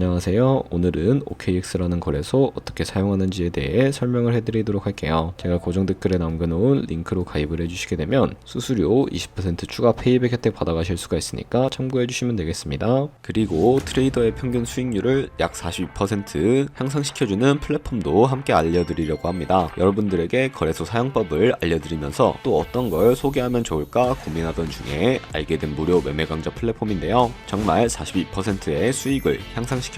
안녕하세요. 오늘은 OKX라는 거래소 어떻게 사용하는지에 대해 설명을 해드리도록 할게요. 제가 고정 댓글에 남겨놓은 링크로 가입을 해주시게 되면 수수료 20% 추가 페이백 혜택 받아가실 수가 있으니까 참고해주시면 되겠습니다. 그리고 트레이더의 평균 수익률을 약 42% 향상시켜주는 플랫폼도 함께 알려드리려고 합니다. 여러분들에게 거래소 사용법을 알려드리면서 또 어떤 걸 소개하면 좋을까 고민하던 중에 알게 된 무료 매매 강좌 플랫폼인데요. 정말 42%의 수익을 향상시켜주는지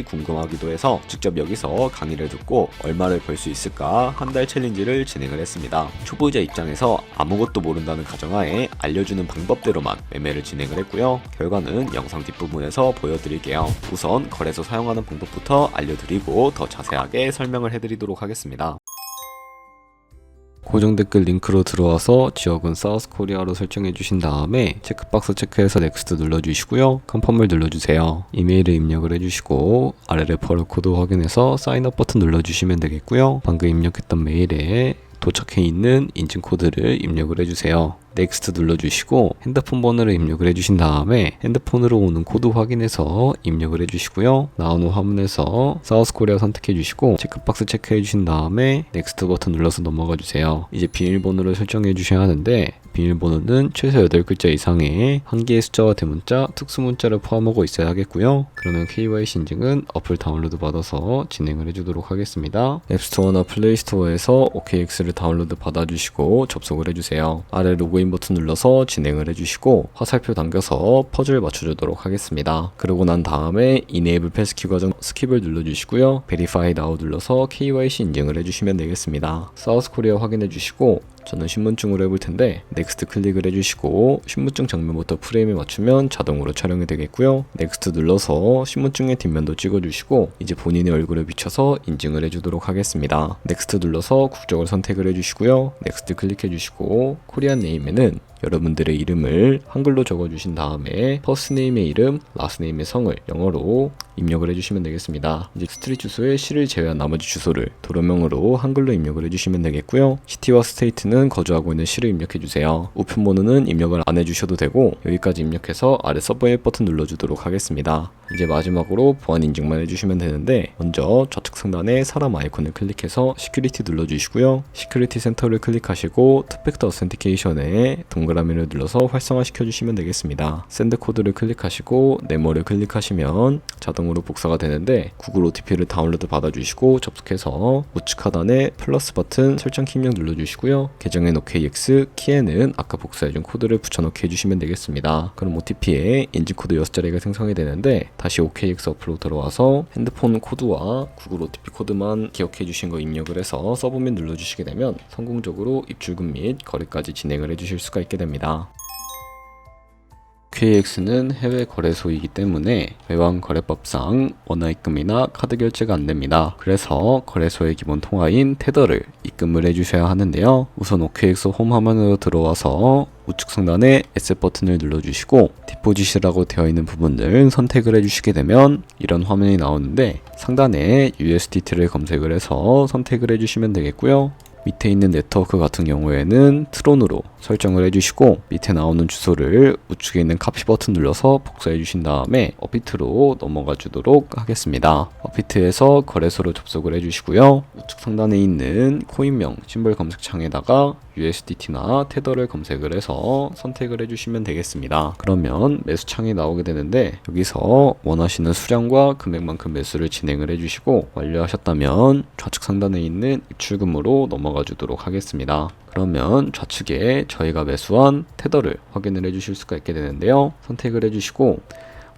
궁금하기도 해서 직접 여기서 강의를 듣고 얼마를 벌 수 있을까 한 달 챌린지를 진행을 했습니다. 초보자 입장에서 아무것도 모른다는 가정하에 알려주는 방법대로만 매매를 진행을 했고요. 결과는 영상 뒷부분에서 보여드릴게요. 우선 거래소 사용하는 방법부터 알려드리고 더 자세하게 설명을 해드리도록 하겠습니다. 고정 댓글 링크로 들어와서 지역은 사우스코리아로 설정해 주신 다음에 체크박스 체크해서 넥스트 눌러주시고요. 컨펌을 눌러주세요. 이메일을 입력을 해주시고 아래 레퍼럴 코드 확인해서 사인업 버튼 눌러주시면 되겠고요. 방금 입력했던 메일에 도착해 있는 인증 코드를 입력을 해주세요. 넥스트 눌러주시고 핸드폰 번호를 입력을 해주신 다음에 핸드폰으로 오는 코드 확인해서 입력을 해주시고요. 나오는 화면에서 사우스코리아 선택해주시고 체크박스 체크해주신 다음에 넥스트 버튼 눌러서 넘어가주세요. 이제 비밀번호를 설정해 주셔야 하는데 비밀번호는 최소 8글자 이상의 한 개의 숫자와 대문자, 특수문자를 포함하고 있어야 하겠고요. 그러면 KYC 인증은 어플 다운로드 받아서 진행을 해주도록 하겠습니다. 앱스토어나 플레이스토어에서 OKX를 다운로드 받아주시고 접속을 해주세요. 아래 로그인 버튼 눌러서 진행을 해주시고 화살표 당겨서 퍼즐 맞춰주도록 하겠습니다. 그러고 난 다음에 Enable Passkey 과정 스킵을 눌러주시고요. Verify Now 눌러서 KYC 인증을 해주시면 되겠습니다. 사우스코리아 확인해주시고 저는 신분증으로 해볼 텐데 넥스트 클릭을 해주시고 신분증 정면부터 프레임에 맞추면 자동으로 촬영이 되겠고요. 넥스트 눌러서 신분증의 뒷면도 찍어주시고 이제 본인의 얼굴을 비춰서 인증을 해주도록 하겠습니다. 넥스트 눌러서 국적을 선택을 해주시고요. 넥스트 클릭해주시고 코리안 네임에는 여러분들의 이름을 한글로 적어주신 다음에 퍼스트네임의 이름, 라스트네임의 성을 영어로 입력을 해주시면 되겠습니다. 이제 스트릿 주소에 시를 제외한 나머지 주소를 도로명으로 한글로 입력을 해주시면 되겠고요. 시티와 스테이트는 거주하고 있는 시를 입력해주세요. 우편번호는 입력을 안 해주셔도 되고 여기까지 입력해서 아래 서브밋 버튼 눌러주도록 하겠습니다. 이제 마지막으로 보안 인증만 해주시면 되는데 먼저 좌측 상단에 사람 아이콘을 클릭해서 시큐리티 눌러주시고요. 시큐리티 센터를 클릭하시고 투팩터 어센티케이션에 동그라미를 눌러서 활성화 시켜주시면 되겠습니다. 샌드 코드를 클릭하시고 네모를 클릭하시면 자동으로 복사가 되는데 구글 OTP를 다운로드 받아주시고 접속해서 우측 하단에 플러스 버튼 설정 키 입력 눌러주시고요. 계정엔 OKX, 키에는 아까 복사해준 코드를 붙여넣기 해주시면 되겠습니다. 그럼 OTP에 인증코드 6자리가 생성이 되는데 다시 OKX 어플로 들어와서 핸드폰 코드와 구글 OTP 코드만 기억해 주신 거 입력을 해서 서브밋 눌러주시게 되면 성공적으로 입출금 및 거래까지 진행을 해주실 수가 있게 됩니다. OKX는 해외 거래소이기 때문에 외환 거래법상 원화 입금이나 카드 결제가 안됩니다. 그래서 거래소의 기본 통화인 테더를 입금을 해주셔야 하는데요. 우선 OKX 홈 화면으로 들어와서 우측 상단에 에셋 버튼을 눌러주시고 디포짓이라고 되어 있는 부분을 선택을 해주시게 되면 이런 화면이 나오는데 상단에 USDT를 검색을 해서 선택을 해주시면 되겠고요. 밑에 있는 네트워크 같은 경우에는 트론으로 설정을 해주시고 밑에 나오는 주소를 우측에 있는 카피 버튼 눌러서 복사해 주신 다음에 업비트로 넘어가 주도록 하겠습니다. 업비트에서 거래소로 접속을 해주시고요. 우측 상단에 있는 코인명 심벌 검색창에다가 USDT나 테더를 검색을 해서 선택을 해주시면 되겠습니다. 그러면 매수창이 나오게 되는데 여기서 원하시는 수량과 금액만큼 매수를 진행을 해주시고 완료하셨다면 좌측 상단에 있는 입출금으로 넘어가 주도록 하겠습니다. 그러면 좌측에 저희가 매수한 테더를 확인을 해주실 수가 있게 되는데요. 선택을 해주시고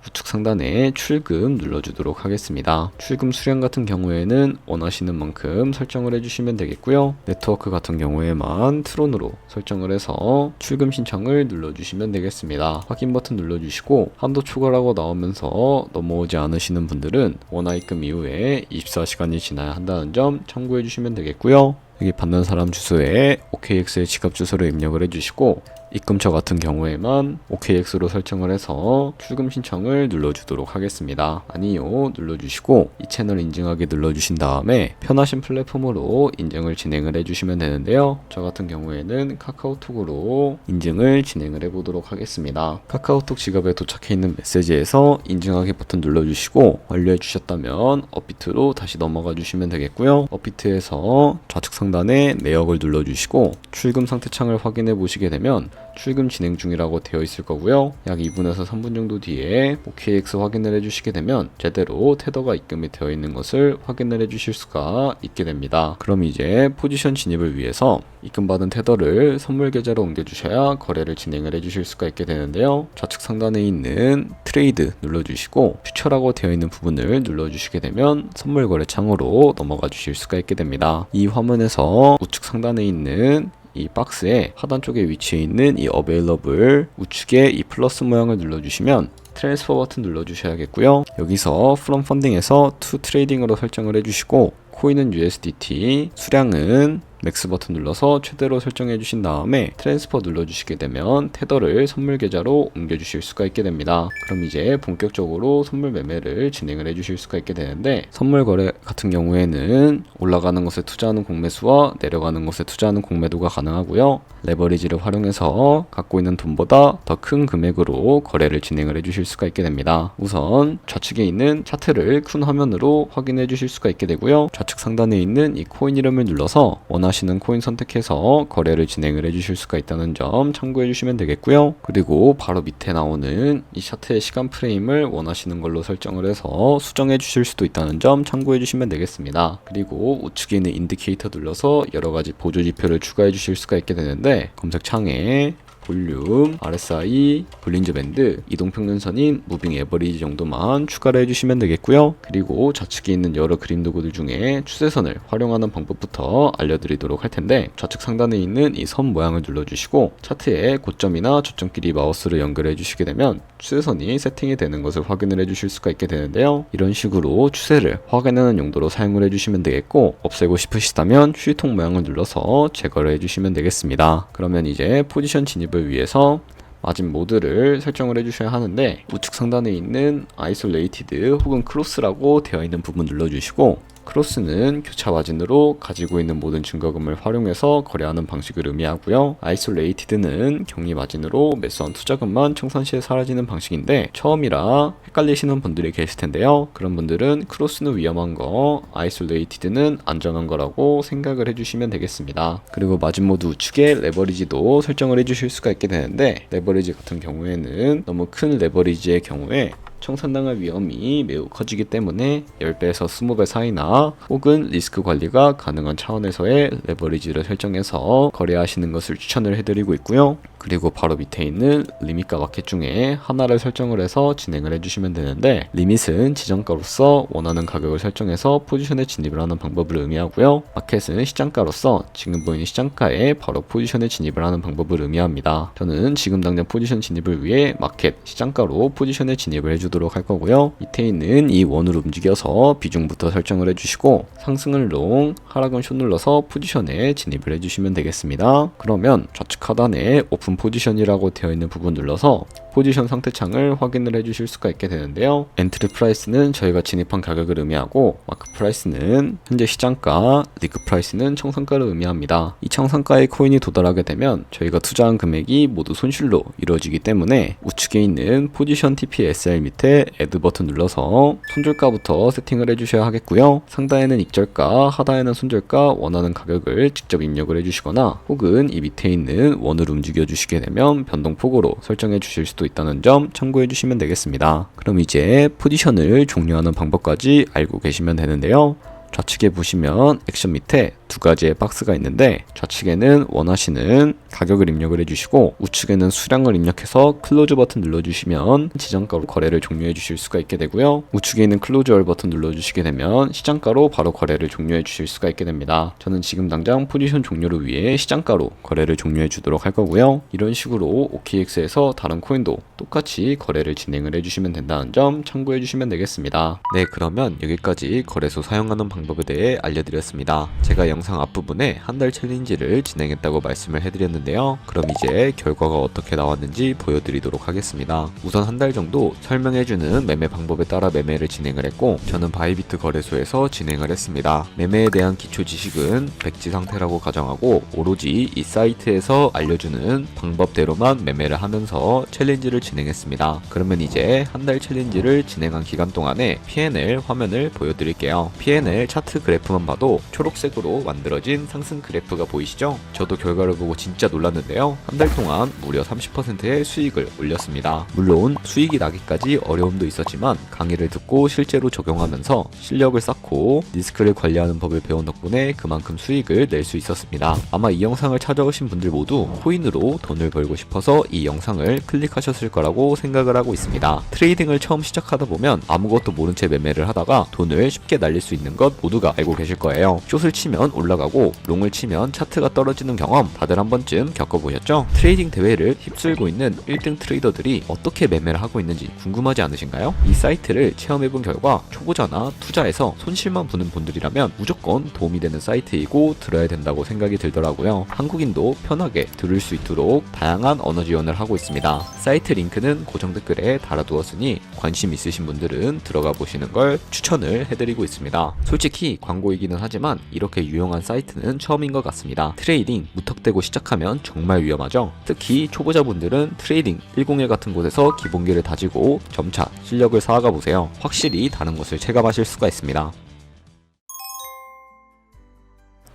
우측 상단에 출금 눌러주도록 하겠습니다. 출금 수량 같은 경우에는 원하시는 만큼 설정을 해주시면 되겠고요. 네트워크 같은 경우에만 트론으로 설정을 해서 출금 신청을 눌러주시면 되겠습니다. 확인 버튼 눌러주시고 한도 초과라고 나오면서 넘어오지 않으시는 분들은 원화 입금 이후에 24시간이 지나야 한다는 점 참고해 주시면 되겠고요. 여기 받는 사람 주소에 OKX의 지갑 주소를 입력을 해주시고 입금처 같은 경우에만 OKX로 설정을 해서 출금 신청을 눌러주도록 하겠습니다. 아니요 눌러주시고 이 채널 인증하기 눌러주신 다음에 편하신 플랫폼으로 인증을 진행을 해주시면 되는데요. 저 같은 경우에는 카카오톡으로 인증을 진행을 해보도록 하겠습니다. 카카오톡 지갑에 도착해 있는 메시지에서 인증하기 버튼 눌러주시고 완료해 주셨다면 업비트로 다시 넘어가 주시면 되겠고요. 업비트에서 좌측 상단에 내역을 눌러주시고 출금 상태 창을 확인해 보시게 되면 출금 진행 중이라고 되어 있을 거고요. 약 2분에서 3분 정도 뒤에 OKX 확인을 해주시게 되면 제대로 테더가 입금이 되어 있는 것을 확인을 해주실 수가 있게 됩니다. 그럼 이제 포지션 진입을 위해서 입금받은 테더를 선물 계좌로 옮겨주셔야 거래를 진행을 해주실 수가 있게 되는데요. 좌측 상단에 있는 트레이드 눌러주시고 퓨처라고 되어 있는 부분을 눌러주시게 되면 선물 거래 창으로 넘어가 주실 수가 있게 됩니다. 이 화면에서 우측 상단에 있는 이 박스의 하단 쪽에 위치해 있는 이 available 우측에 이 플러스 모양을 눌러주시면 트랜스퍼 버튼 눌러주셔야겠고요. 여기서 from funding에서 to trading으로 설정을 해주시고 코인은 USDT, 수량은 맥스 버튼 눌러서 최대로 설정해 주신 다음에 트랜스퍼 눌러주시게 되면 테더를 선물 계좌로 옮겨주실 수가 있게 됩니다. 그럼 이제 본격적으로 선물 매매를 진행을 해주실 수가 있게 되는데 선물 거래 같은 경우에는 올라가는 것에 투자하는 공매수와 내려가는 것에 투자하는 공매도가 가능하고요. 레버리지를 활용해서 갖고 있는 돈보다 더 큰 금액으로 거래를 진행을 해주실 수가 있게 됩니다. 우선 좌측에 있는 차트를 큰 화면으로 확인해 주실 수가 있게 되고요. 좌측 상단에 있는 이 코인 이름을 눌러서 원하시는 코인 선택해서 거래를 진행을 해주실 수가 있다는 점 참고해 주시면 되겠고요. 그리고 바로 밑에 나오는 이 차트의 시간 프레임을 원하시는 걸로 설정을 해서 수정해 주실 수도 있다는 점 참고해 주시면 되겠습니다. 그리고 우측에 있는 인디케이터 눌러서 여러가지 보조 지표를 추가해 주실 수가 있게 되는데 검색창에 볼륨, RSI, 볼린저 밴드, 이동평균선인 무빙 에버리지 정도만 추가를 해주시면 되겠고요. 그리고 좌측에 있는 여러 그림 도구들 중에 추세선을 활용하는 방법부터 알려드리도록 할 텐데 좌측 상단에 있는 이 선 모양을 눌러주시고 차트에 고점이나 저점끼리 마우스를 연결해 주시게 되면 추세선이 세팅이 되는 것을 확인을 해주실 수가 있게 되는데요. 이런 식으로 추세를 확인하는 용도로 사용을 해주시면 되겠고 없애고 싶으시다면 휴지통 모양을 눌러서 제거를 해주시면 되겠습니다. 그러면 이제 포지션 진입 을 위해서 마진 모드를 설정을 해주셔야 하는데 우측 상단에 있는 아이솔레이티드 혹은 크로스라고 되어 있는 부분 눌러주시고 크로스는 교차 마진으로 가지고 있는 모든 증거금을 활용해서 거래하는 방식을 의미하고요. 아이솔레이티드는 격리 마진으로 매수한 투자금만 청산 시에 사라지는 방식인데 처음이라 헷갈리시는 분들이 계실 텐데요. 그런 분들은 크로스는 위험한 거, 아이솔레이티드는 안전한 거라고 생각을 해주시면 되겠습니다. 그리고 마진 모드 우측에 레버리지도 설정을 해주실 수가 있게 되는데 레버리지 같은 경우에는 너무 큰 레버리지의 경우에 청산당할 위험이 매우 커지기 때문에 10배에서 20배 사이나 혹은 리스크 관리가 가능한 차원에서의 레버리지를 설정해서 거래하시는 것을 추천을 해드리고 있고요. 그리고 바로 밑에 있는 리밋과 마켓 중에 하나를 설정을 해서 진행을 해주시면 되는데 리밋은 지정가로서 원하는 가격을 설정해서 포지션에 진입을 하는 방법을 의미하고요. 마켓은 시장가로서 지금 보이는 시장가에 바로 포지션에 진입을 하는 방법을 의미합니다. 저는 지금 당장 포지션 진입을 위해 마켓, 시장가로 포지션에 진입을 해주도록 할 거고요. 밑에 있는 이 원을 움직여서 비중부터 설정을 해주시고 상승을 롱, 하락은 숏 눌러서 포지션에 진입을 해주시면 되겠습니다. 그러면 좌측 하단에 오픈 포지션이라고 되어 있는 부분 눌러서 포지션 상태창을 확인을 해주실 수가 있게 되는데요. 엔트리 프라이스는 저희가 진입한 가격을 의미하고 마크 프라이스는 현재 시장가, 리그 프라이스는 청산가를 의미합니다. 이 청산가의 코인이 도달하게 되면 저희가 투자한 금액이 모두 손실로 이루어지기 때문에 우측에 있는 포지션 TPSL 밑에 애드 버튼 눌러서 손절가부터 세팅을 해주셔야 하겠고요. 상단에는 익절가, 하단에는 손절가 원하는 가격을 직접 입력을 해주시거나 혹은 이 밑에 있는 원을 움직여 주시게 되면 변동폭으로 설정해 주실 수도 있다는 점 참고해 주시면 되겠습니다. 그럼 이제 포지션을 종료하는 방법까지 알고 계시면 되는데요. 좌측에 보시면 액션 밑에 두 가지의 박스가 있는데 좌측에는 원하시는 가격을 입력을 해주시고 우측에는 수량을 입력해서 클로즈 버튼 눌러주시면 지정가로 거래를 종료해 주실 수가 있게 되고요. 우측에 있는 클로즈 얼 버튼 눌러주시게 되면 시장가로 바로 거래를 종료해 주실 수가 있게 됩니다. 저는 지금 당장 포지션 종료를 위해 시장가로 거래를 종료해 주도록 할 거고요. 이런 식으로 OKX에서 다른 코인도 똑같이 거래를 진행을 해주시면 된다는 점 참고해 주시면 되겠습니다. 네, 그러면 여기까지 거래소 사용하는 방법에 대해 알려드렸습니다. 제가 영상 앞부분에 한 달 챌린지를 진행했다고 말씀을 해드렸는데요. 그럼 이제 결과가 어떻게 나왔는지 보여드리도록 하겠습니다. 우선 한 달 정도 설명해주는 매매 방법에 따라 매매를 진행을 했고, 저는 바이비트 거래소에서 진행을 했습니다. 매매에 대한 기초 지식은 백지 상태라고 가정하고 오로지 이 사이트에서 알려주는 방법대로만 매매를 하면서 챌린지를 진행했습니다. 그러면 이제 한 달 챌린지를 진행한 기간 동안에 P&L 화면을 보여드릴게요. P&L 차트 그래프만 봐도 초록색으로 만들어진 상승 그래프가 보이시죠? 저도 결과를 보고 진짜 놀랐는데요. 한 달 동안 무려 30%의 수익을 올렸습니다. 물론 수익이 나기까지 어려움도 있었지만 강의를 듣고 실제로 적용하면서 실력을 쌓고 리스크를 관리하는 법을 배운 덕분에 그만큼 수익을 낼 수 있었습니다. 아마 이 영상을 찾아오신 분들 모두 코인으로 돈을 벌고 싶어서 이 영상을 클릭하셨을 거라고 생각을 하고 있습니다. 트레이딩을 처음 시작하다 보면 아무것도 모른 채 매매를 하다가 돈을 쉽게 날릴 수 있는 것 모두가 알고 계실 거예요. 숏을 치면 올라가고 롱을 치면 차트가 떨어지는 경험 다들 한 번쯤 겪어보셨죠? 트레이딩 대회를 휩쓸고 있는 1등 트레이더들이 어떻게 매매를 하고 있는지 궁금하지 않으신가요? 이 사이트를 체험해본 결과 초보자나 투자해서 손실만 보는 분들이라면 무조건 도움이 되는 사이트이고 들어야 된다고 생각이 들더라고요. 한국인도 편하게 들을 수 있도록 다양한 언어 지원을 하고 있습니다. 사이트 링크는 고정 댓글에 달아두었으니 관심 있으신 분들은 들어가 보시는 걸 추천을 해드리고 있습니다. 솔직히 광고이기는 하지만 이렇게 유용한 사이트는 처음인 것 같습니다. 트레이딩 무턱대고 시작하면 정말 위험하죠. 특히 초보자분들은 트레이딩 101 같은 곳에서 기본기를 다지고 점차 실력을 쌓아가 보세요. 확실히 다른 것을 체감하실 수가 있습니다.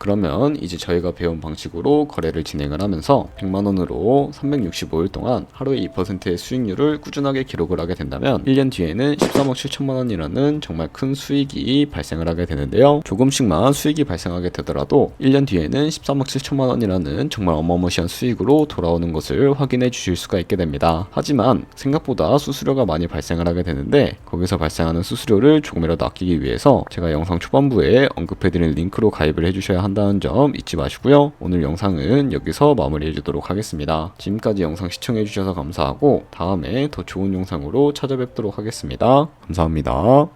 그러면 이제 저희가 배운 방식으로 거래를 진행을 하면서 100만원으로 365일 동안 하루에 2%의 수익률을 꾸준하게 기록을 하게 된다면 1년 뒤에는 13억 7천만원이라는 정말 큰 수익이 발생을 하게 되는데요. 조금씩만 수익이 발생하게 되더라도 1년 뒤에는 13억 7천만원이라는 정말 어마무시한 수익으로 돌아오는 것을 확인해 주실 수가 있게 됩니다. 하지만 생각보다 수수료가 많이 발생을 하게 되는데, 거기서 발생하는 수수료를 조금이라도 아끼기 위해서 제가 영상 초반부에 언급해드린 링크로 가입을 해주셔야 한다는 점 잊지 마시고요. 오늘 영상은 여기서 마무리해 주도록 하겠습니다. 지금까지 영상 시청해 주셔서 감사하고 다음에 더 좋은 영상으로 찾아뵙도록 하겠습니다. 감사합니다.